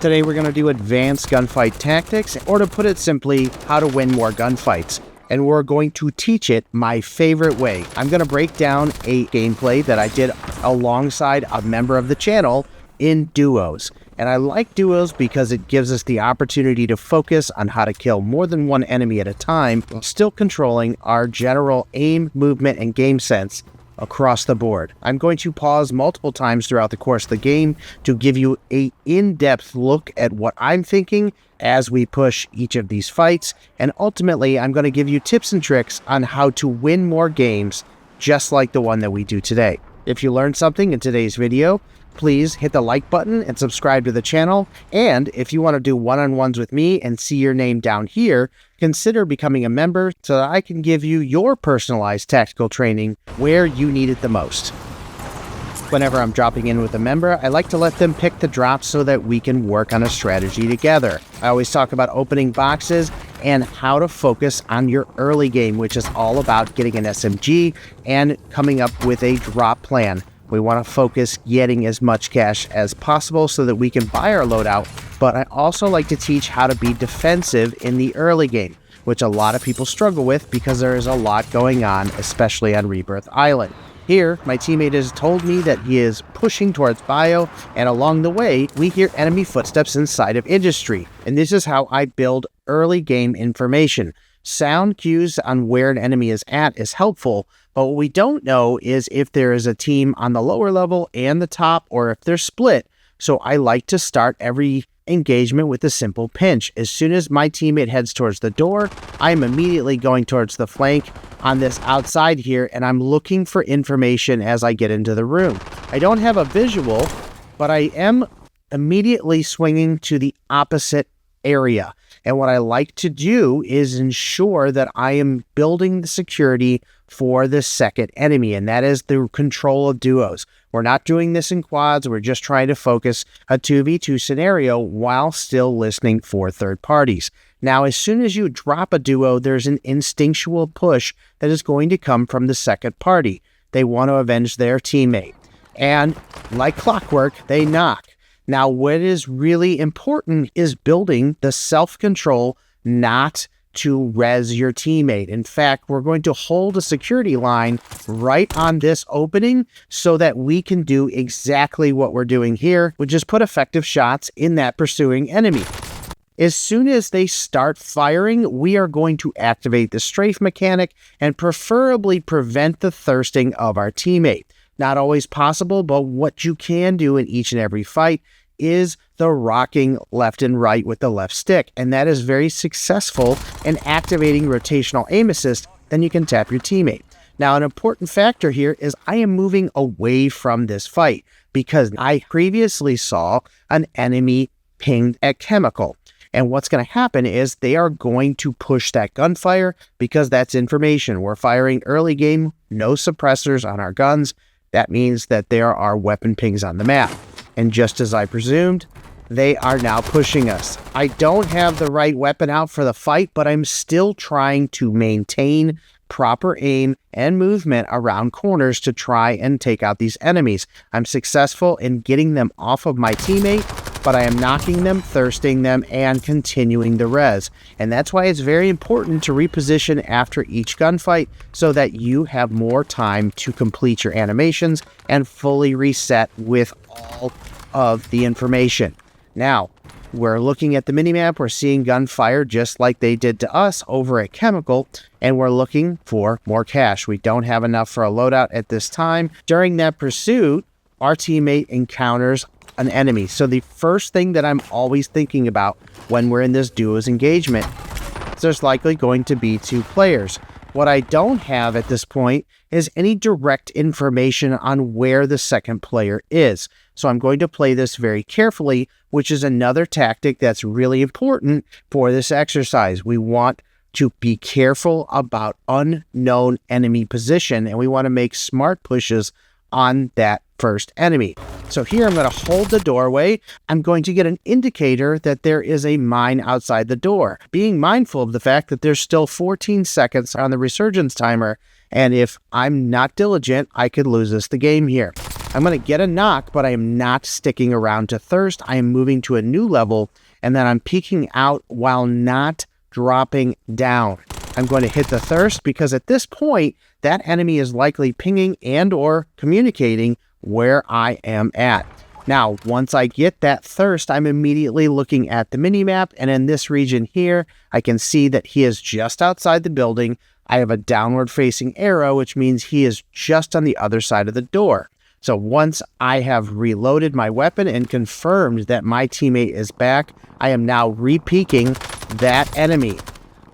Today we're going to do advanced gunfight tactics, or to put it simply, how to win more gunfights. And we're going to teach it my favorite way. I'm going to break down a gameplay that I did alongside a member of the channel in duos. And I like duos because it gives us the opportunity to focus on how to kill more than one enemy at a time, while still controlling our general aim, movement, and game sense across the board. I'm going to pause multiple times throughout the course of the game to give you an in-depth look at what I'm thinking as we push each of these fights, and ultimately I'm going to give you tips and tricks on how to win more games just like the one that we do today. If you learned something in today's video, please hit the like button and subscribe to the channel. And if you want to do one-on-ones with me and see your name down here, consider becoming a member so that I can give you your personalized tactical training where you need it the most. Whenever I'm dropping in with a member, I like to let them pick the drops so that we can work on a strategy together. I always talk about opening boxes and how to focus on your early game, which is all about getting an SMG and coming up with a drop plan. We want to focus getting as much cash as possible so that we can buy our loadout, but I also like to teach how to be defensive in the early game, which a lot of people struggle with because there is a lot going on, especially on Rebirth Island. Here, my teammate has told me that he is pushing towards bio, and along the way, we hear enemy footsteps inside of industry, and this is how I build early game information. Sound cues on where an enemy is at is helpful, but what we don't know is if there is a team on the lower level and the top, or if they're split. So I like to start every engagement with a simple pinch. As soon as my teammate heads towards the door, I'm immediately going towards the flank on this outside here, and I'm looking for information as I get into the room. I don't have a visual, but I am immediately swinging to the opposite area. And what I like to do is ensure that I am building the security for the second enemy, and that is the control of duos. We're not doing this in quads, we're just trying to focus a 2v2 scenario while still listening for third parties. Now, as soon as you drop a duo, there's an instinctual push that is going to come from the second party. They want to avenge their teammate. And like clockwork, they knock. Now, what is really important is building the self-control not to res your teammate. In fact, we're going to hold a security line right on this opening so that we can do exactly what we're doing here, which is put effective shots in that pursuing enemy. As soon as they start firing, we are going to activate the strafe mechanic and preferably prevent the thirsting of our teammate. Not always possible, but what you can do in each and every fight is the rocking left and right with the left stick, and that is very successful in activating rotational aim assist. Then you can tap your teammate. Now, an important factor here is I am moving away from this fight because I previously saw an enemy pinged at chemical. And what's going to happen is they are going to push that gunfire because that's information. We're firing early game, no suppressors on our guns. That means that there are weapon pings on the map. And just as I presumed, they are now pushing us. I don't have the right weapon out for the fight, but I'm still trying to maintain proper aim and movement around corners to try and take out these enemies. I'm successful in getting them off of my teammate, but I am knocking them, thirsting them, and continuing the res. And that's why it's very important to reposition after each gunfight so that you have more time to complete your animations and fully reset with all of the information. Now, we're looking at the minimap, we're seeing gunfire just like they did to us over at Chemical, and we're looking for more cash. We don't have enough for a loadout at this time. During that pursuit, our teammate encounters an enemy. So the first thing that I'm always thinking about when we're in this duos engagement is there's likely going to be two players. What I don't have at this point is any direct information on where the second player is. So I'm going to play this very carefully, which is another tactic that's really important for this exercise. We want to be careful about unknown enemy position, and we want to make smart pushes on that first enemy. So here I'm going to hold the doorway. I'm going to get an indicator that there is a mine outside the door, being mindful of the fact that there's still 14 seconds on the resurgence timer, and if I'm not diligent, I could lose us the game here. I'm going to get a knock, but I am not sticking around to thirst. I am moving to a new level, and then I'm peeking out while not dropping down. I'm going to hit the thirst because at this point, that enemy is likely pinging and or communicating where I am at. Now, once I get that thirst, I'm immediately looking at the minimap, and in this region here, I can see that he is just outside the building. I have a downward facing arrow, which means he is just on the other side of the door. So once I have reloaded my weapon and confirmed that my teammate is back, I am now re-peeking that enemy.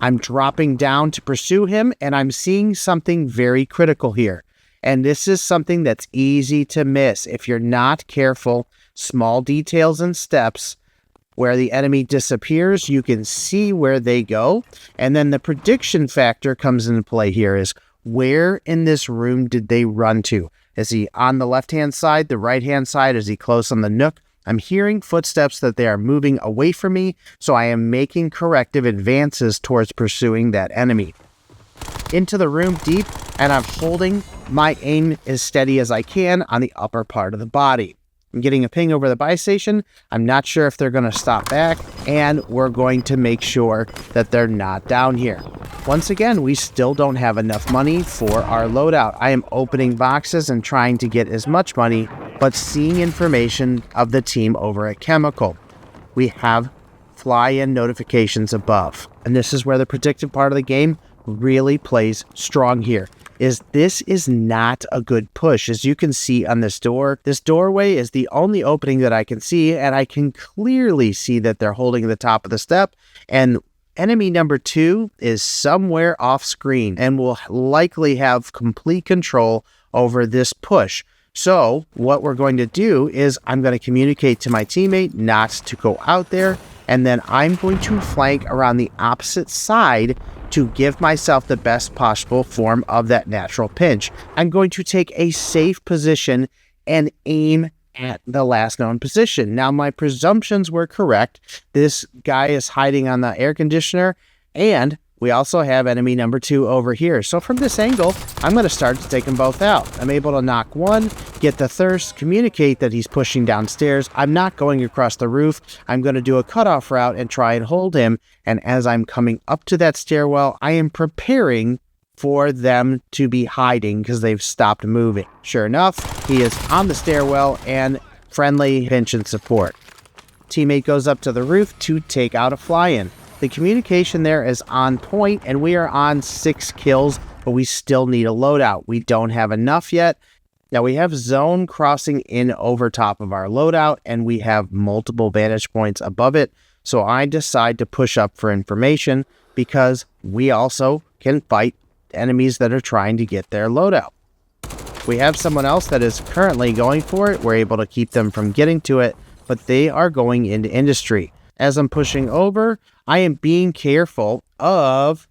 I'm dropping down to pursue him, and I'm seeing something very critical here. And this is something that's easy to miss if you're not careful. Small details and steps. Where the enemy disappears, you can see where they go. And then the prediction factor comes into play here is where in this room did they run to? Is he on the left-hand side, the right-hand side? Is he close on the nook? I'm hearing footsteps that they are moving away from me, so I am making corrective advances towards pursuing that enemy. Into the room deep, and I'm holding my aim as steady as I can on the upper part of the body. I'm getting a ping over the buy station. I'm not sure if they're going to stop back, and we're going to make sure that they're not down here. Once again, we still don't have enough money for our loadout. I am opening boxes and trying to get as much money, but seeing information of the team over at Chemical. We have fly-in notifications above, and this is where the predictive part of the game really plays strong here. This is not a good push. As you can see on this door, this doorway is the only opening that I can see, and I can clearly see that they're holding the top of the step, and enemy number 2 is somewhere off screen and will likely have complete control over this push. So what we're going to do is I'm going to communicate to my teammate not to go out there, and then I'm going to flank around the opposite side to give myself the best possible form of that natural pinch. I'm going to take a safe position and aim at the last known position. Now, my presumptions were correct. This guy is hiding on the air conditioner, and we also have enemy number 2 over here. So from this angle, I'm going to start to take them both out. I'm able to knock one, get the thirst, communicate that he's pushing downstairs. I'm not going across the roof. I'm going to do a cutoff route and try and hold him. And as I'm coming up to that stairwell, I am preparing for them to be hiding because they've stopped moving. Sure enough, he is on the stairwell and friendly pinch and support. Teammate goes up to the roof to take out a fly-in. The communication there is on point, and we are on 6 kills, but we still need a loadout. We don't have enough yet. Now, we have zone crossing in over top of our loadout, and we have multiple vantage points above it. So I decide to push up for information because we also can fight enemies that are trying to get their loadout. We have someone else that is currently going for it. We're able to keep them from getting to it, but they are going into industry. As I'm pushing over, I am being careful of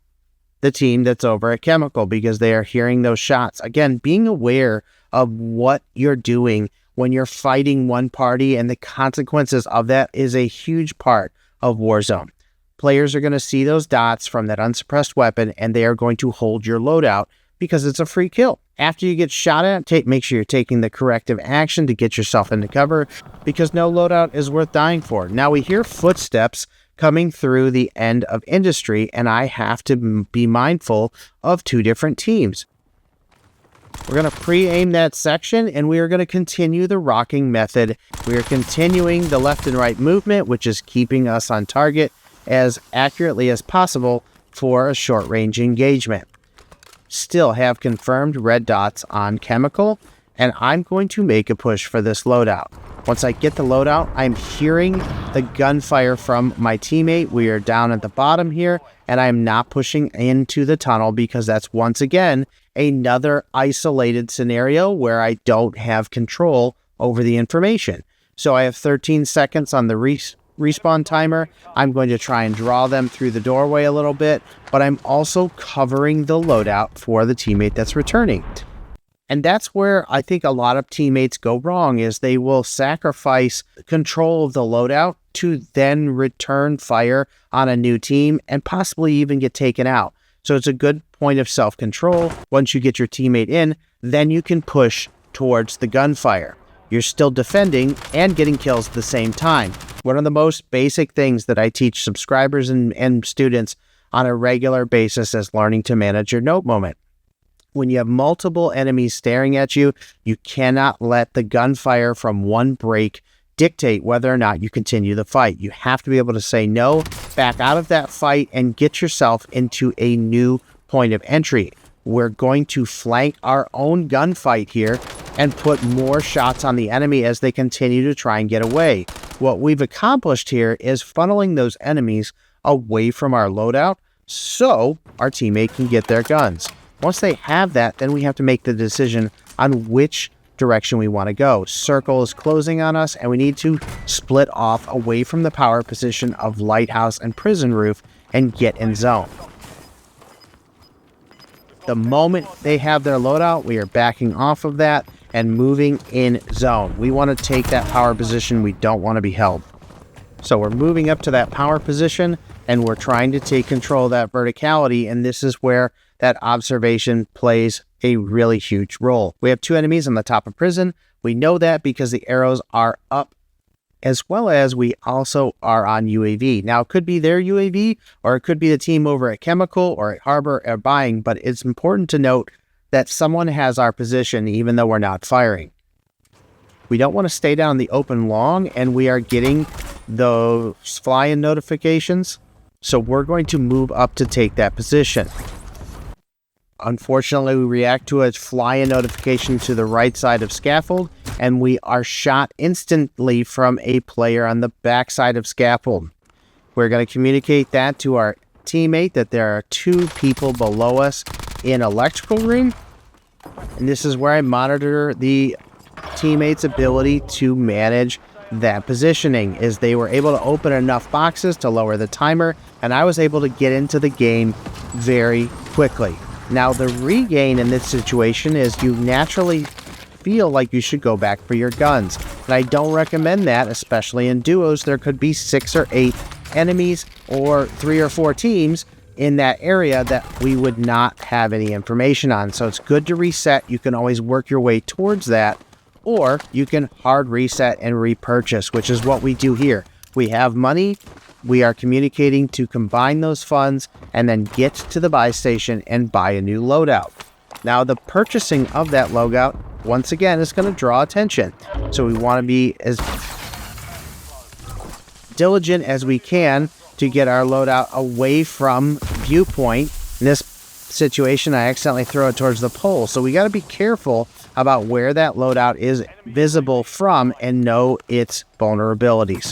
the team that's over at Chemical because they are hearing those shots. Again, being aware of what you're doing when you're fighting one party and the consequences of that is a huge part of Warzone. Players are going to see those dots from that unsuppressed weapon, and they are going to hold your loadout because it's a free kill. After you get shot at, make sure you're taking the corrective action to get yourself into cover because no loadout is worth dying for. Now we hear footsteps coming through the end of industry, and I have to be mindful of 2 different teams. We're going to pre-aim that section, and we are going to continue the rocking method. We are continuing the left and right movement, which is keeping us on target as accurately as possible for a short-range engagement. Still have confirmed red dots on Chemical, and I'm going to make a push for this loadout. Once I get the loadout, I'm hearing the gunfire from my teammate. We are down at the bottom here, and I'm not pushing into the tunnel because that's once again another isolated scenario where I don't have control over the information. So I have 13 seconds on the respawn timer. I'm going to try and draw them through the doorway a little bit, but I'm also covering the loadout for the teammate that's returning. And that's where I think a lot of teammates go wrong is they will sacrifice control of the loadout to then return fire on a new team and possibly even get taken out. So it's a good point of self-control. Once you get your teammate in, then you can push towards the gunfire. You're still defending and getting kills at the same time. One of the most basic things that I teach subscribers and students on a regular basis is learning to manage your note moment. When you have multiple enemies staring at you, you cannot let the gunfire from one break dictate whether or not you continue the fight. You have to be able to say no, back out of that fight, and get yourself into a new point of entry. We're going to flank our own gunfight here and put more shots on the enemy as they continue to try and get away. What we've accomplished here is funneling those enemies away from our loadout so our teammate can get their guns. Once they have that, then we have to make the decision on which direction we want to go. Circle is closing on us, and we need to split off away from the power position of lighthouse and prison roof and get in zone. The moment they have their loadout, we are backing off of that and moving in zone. We want to take that power position. We don't want to be held. So we're moving up to that power position, and we're trying to take control of that verticality, and this is where that observation plays a really huge role. We have two enemies on the top of prison. We know that because the arrows are up, as well as we also are on UAV. Now, it could be their UAV, or it could be the team over at Chemical or at Harbor or Buying, but it's important to note that someone has our position even though we're not firing. We don't want to stay down in the open long, and we are getting those fly-in notifications, so we're going to move up to take that position. Unfortunately, we react to a fly-in notification to the right side of scaffold, and we are shot instantly from a player on the back side of scaffold. We're going to communicate that to our teammate that there are two people below us in electrical room, and this is where I monitor the teammate's ability to manage that positioning. Is they were able to open enough boxes to lower the timer, and I was able to get into the game very quickly. Now, the regain in this situation is you naturally feel like you should go back for your guns. And I don't recommend that, especially in duos. There could be 6 or 8 enemies or 3 or 4 teams in that area that we would not have any information on. So it's good to reset. You can always work your way towards that, or you can hard reset and repurchase, which is what we do here. We have money. We are communicating to combine those funds and then get to the buy station and buy a new loadout. Now, the purchasing of that loadout, once again, is going to draw attention. So we want to be as diligent as we can to get our loadout away from viewpoint. In this situation, I accidentally throw it towards the pole. So we got to be careful about where that loadout is visible from and know its vulnerabilities.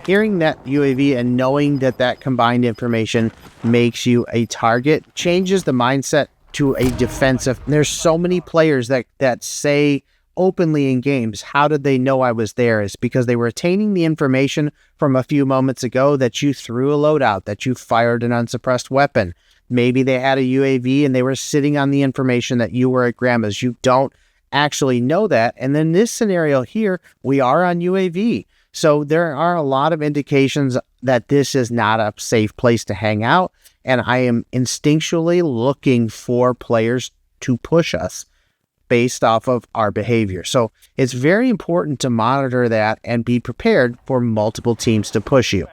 Hearing that UAV and knowing that that combined information makes you a target changes the mindset to a defensive. There's so many players that say openly in games, how did they know I was there? It's because they were attaining the information from a few moments ago that you threw a loadout, that you fired an unsuppressed weapon. Maybe they had a UAV and they were sitting on the information that you were at Grandma's. You don't actually know that. And then this scenario here, we are on UAV. So there are a lot of indications that this is not a safe place to hang out. And I am instinctually looking for players to push us based off of our behavior. So it's very important to monitor that and be prepared for multiple teams to push you.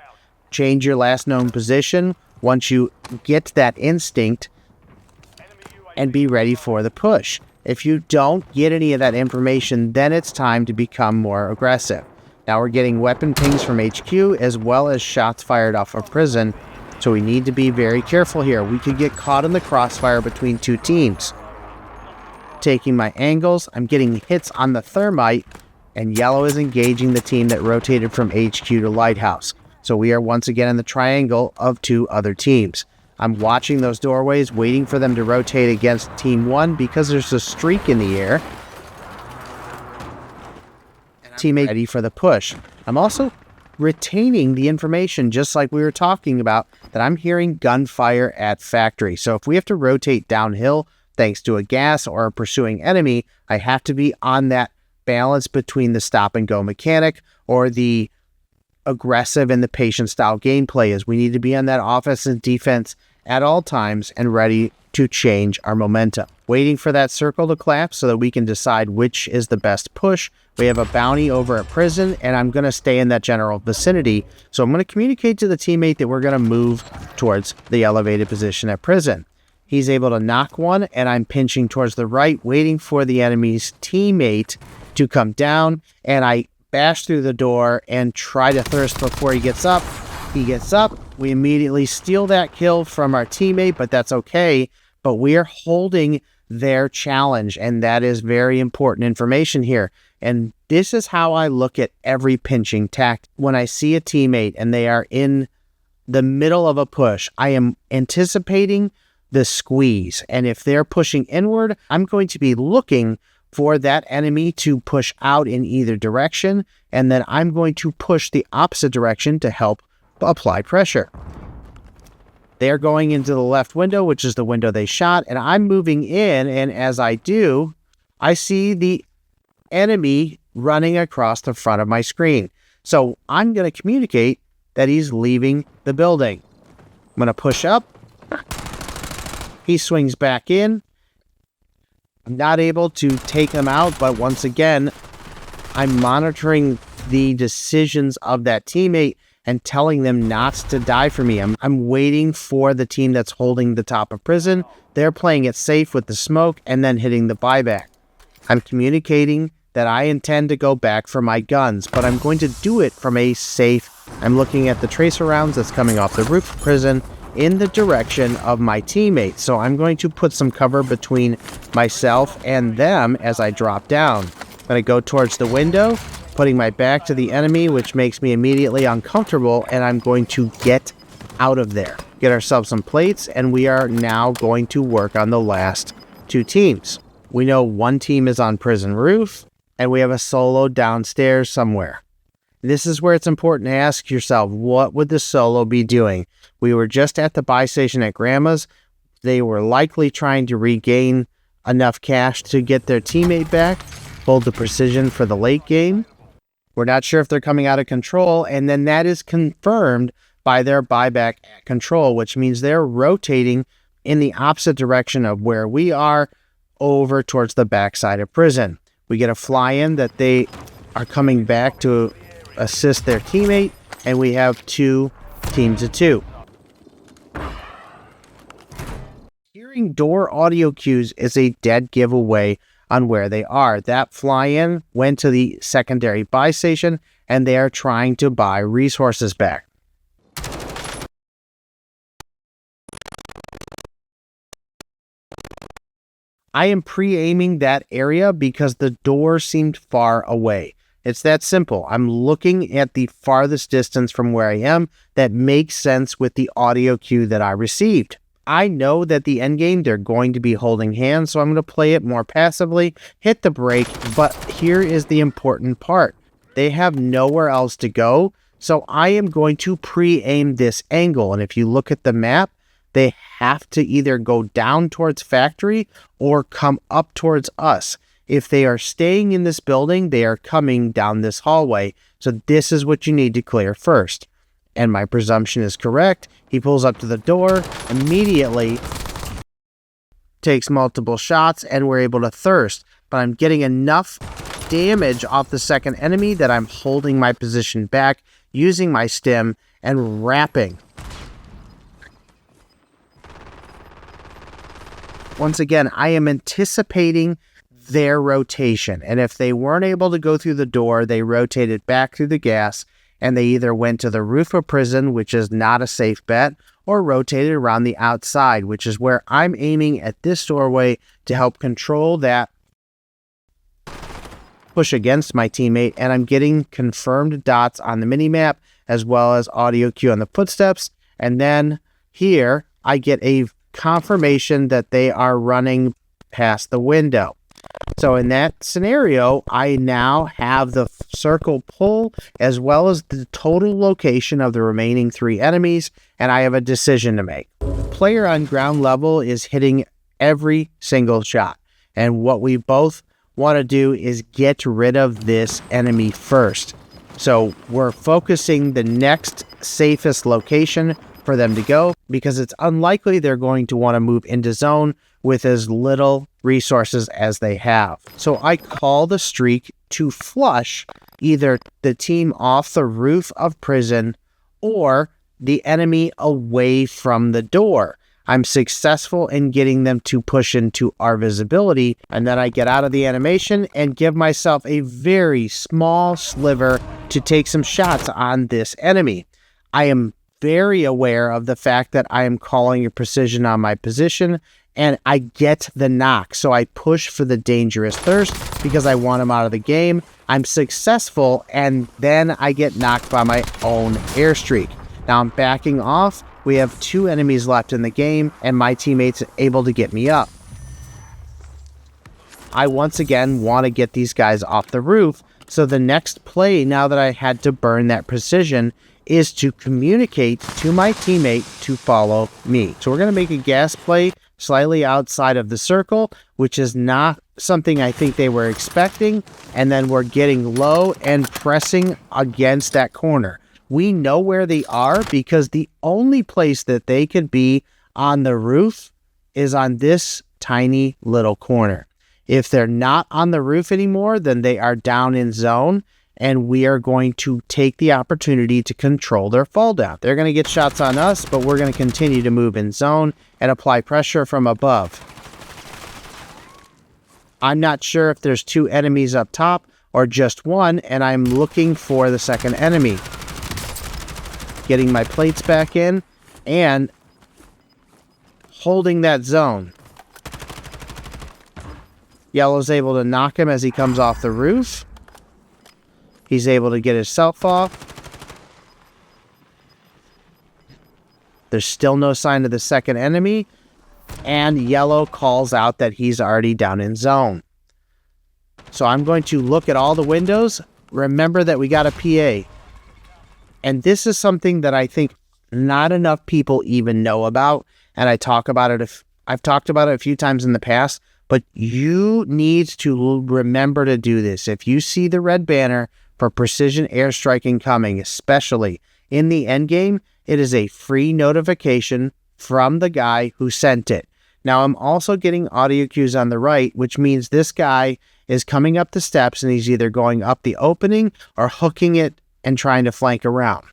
Change your last known position once you get that instinct and be ready for the push. If you don't get any of that information, then it's time to become more aggressive. Now we're getting weapon pings from HQ as well as shots fired off of prison. So we need to be very careful here. We could get caught in the crossfire between two teams. Taking my angles, I'm getting hits on the thermite, and yellow is engaging the team that rotated from HQ to Lighthouse. So we are once again in the triangle of two other teams. I'm watching those doorways, waiting for them to rotate against Team 1 because there's a streak in the air. Teammate ready for the push. I'm also retaining the information, just like we were talking about, that I'm hearing gunfire at factory. So if we have to rotate downhill thanks to a gas or a pursuing enemy, I have to be on that balance between the stop and go mechanic or the aggressive and the patient style gameplay. Is we need to be on that offense and defense at all times and ready to change our momentum. Waiting for that circle to collapse so that we can decide which is the best push. We have a bounty over at prison, and I'm going to stay in that general vicinity. So I'm going to communicate to the teammate that we're going to move towards the elevated position at prison. He's able to knock one, and I'm pinching towards the right, waiting for the enemy's teammate to come down, and I bash through the door and try to thirst before he gets up. He gets up. We immediately steal that kill from our teammate, but that's okay. But we are holding their challenge, and that is very important information here. And this is how I look at every pinching tactic. When I see a teammate and they are in the middle of a push, I am anticipating the squeeze. And if they're pushing inward, I'm going to be looking for that enemy to push out in either direction, and then I'm going to push the opposite direction to help apply pressure. They're going into the left window, which is the window they shot, and I'm moving in, and as I do, I see the enemy running across the front of my screen. So I'm going to communicate that he's leaving the building. I'm going to push up. He swings back in. I'm not able to take him out, but once again, I'm monitoring the decisions of that teammate and telling them not to die for me. I'm waiting for the team that's holding the top of prison. They're playing it safe with the smoke and then hitting the buyback. I'm communicating that I intend to go back for my guns, but I'm going to do it from a safe. I'm looking at the tracer rounds that's coming off the roof of prison in the direction of my teammates. So I'm going to put some cover between myself and them as I drop down. I'm going to go towards the window, putting my back to the enemy, which makes me immediately uncomfortable, and I'm going to get out of there. Get ourselves some plates, and we are now going to work on the last two teams. We know one team is on prison roof, and we have a solo downstairs somewhere. This is where it's important to ask yourself, what would the solo be doing? We were just at the buy station at Grandma's. They were likely trying to regain enough cash to get their teammate back, hold the precision for the late game. We're not sure if they're coming out of control, and then that is confirmed by their buyback at control, which means they're rotating in the opposite direction of where we are, over towards the backside of prison. We get a fly-in that they are coming back to assist their teammate, and we have two teams of two. Hearing door audio cues is a dead giveaway on where they are. That fly-in went to the secondary buy station, and they are trying to buy resources back. I am pre-aiming that area because the door seemed far away. It's that simple. I'm looking at the farthest distance from where I am that makes sense with the audio cue that I received. I know that the end game, they're going to be holding hands, so I'm going to play it more passively, hit the brake, but here is the important part. They have nowhere else to go, so I am going to pre-aim this angle, and if you look at the map, they have to either go down towards factory or come up towards us. If they are staying in this building, they are coming down this hallway, so this is what you need to clear first. And my presumption is correct. He pulls up to the door, immediately takes multiple shots, and we're able to thirst. But I'm getting enough damage off the second enemy that I'm holding my position back, using my stim, and wrapping. Once again, I am anticipating their rotation, and if they weren't able to go through the door, they rotated back through the gas, and they either went to the roof of prison, which is not a safe bet, or rotated around the outside, which is where I'm aiming at this doorway to help control that push against my teammate, and I'm getting confirmed dots on the minimap as well as audio cue on the footsteps, and then here I get a confirmation that they are running past the window. So in that scenario, I now have the circle pull as well as the total location of the remaining three enemies, and I have a decision to make. The player on ground level is hitting every single shot, and what we both want to do is get rid of this enemy first. So we're focusing the next safest location for them to go because it's unlikely they're going to want to move into zone with as little resources as they have. So I call the streak to flush either the team off the roof of prison or the enemy away from the door. I'm successful in getting them to push into our visibility, and then I get out of the animation and give myself a very small sliver to take some shots on this enemy. I am very aware of the fact that I am calling a precision on my position, and I get the knock. So I push for the dangerous thirst because I want him out of the game. I'm successful, and then I get knocked by my own airstreak. Now I'm backing off. We have 2 enemies left in the game, and my teammate's able to get me up. I once again want to get these guys off the roof, so the next play, now that I had to burn that precision, is to communicate to my teammate to follow me. So we're going to make a gas play slightly outside of the circle, which is not something I think they were expecting, and then we're getting low and pressing against that corner. We know where they are because the only place that they could be on the roof is on this tiny little corner. If they're not on the roof anymore, then they are down in zone, and we are going to take the opportunity to control their fall down. They're going to get shots on us, but we're going to continue to move in zone and apply pressure from above. I'm not sure if there's 2 enemies up top or just 1, and I'm looking for the second enemy. Getting my plates back in and holding that zone. Yellow's able to knock him as he comes off the roof. He's able to get himself off. There's still no sign of the second enemy, and Yellow calls out that he's already down in zone. So I'm going to look at all the windows. Remember that we got a PA. And this is something that I think not enough people even know about. And I've talked about it a few times in the past, but you need to remember to do this. If you see the red banner for precision airstriking coming, especially in the end game, it is a free notification from the guy who sent it. Now I'm also getting audio cues on the right, which means this guy is coming up the steps and he's either going up the opening or hooking it and trying to flank around.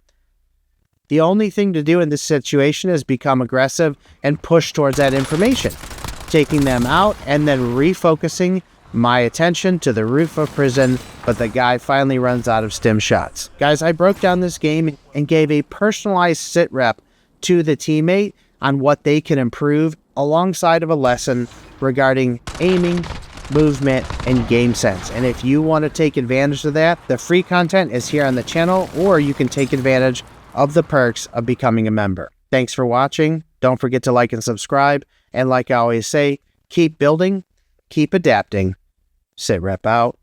The only thing to do in this situation is become aggressive and push towards that information, taking them out and then refocusing my attention to the roof of prison, but the guy finally runs out of stim shots. Guys, I broke down this game and gave a personalized sit rep to the teammate on what they can improve alongside of a lesson regarding aiming, movement, and game sense. And if you want to take advantage of that, the free content is here on the channel, or you can take advantage of the perks of becoming a member. Thanks for watching. Don't forget to like and subscribe. And like I always say, keep building, keep adapting. Sit rep out.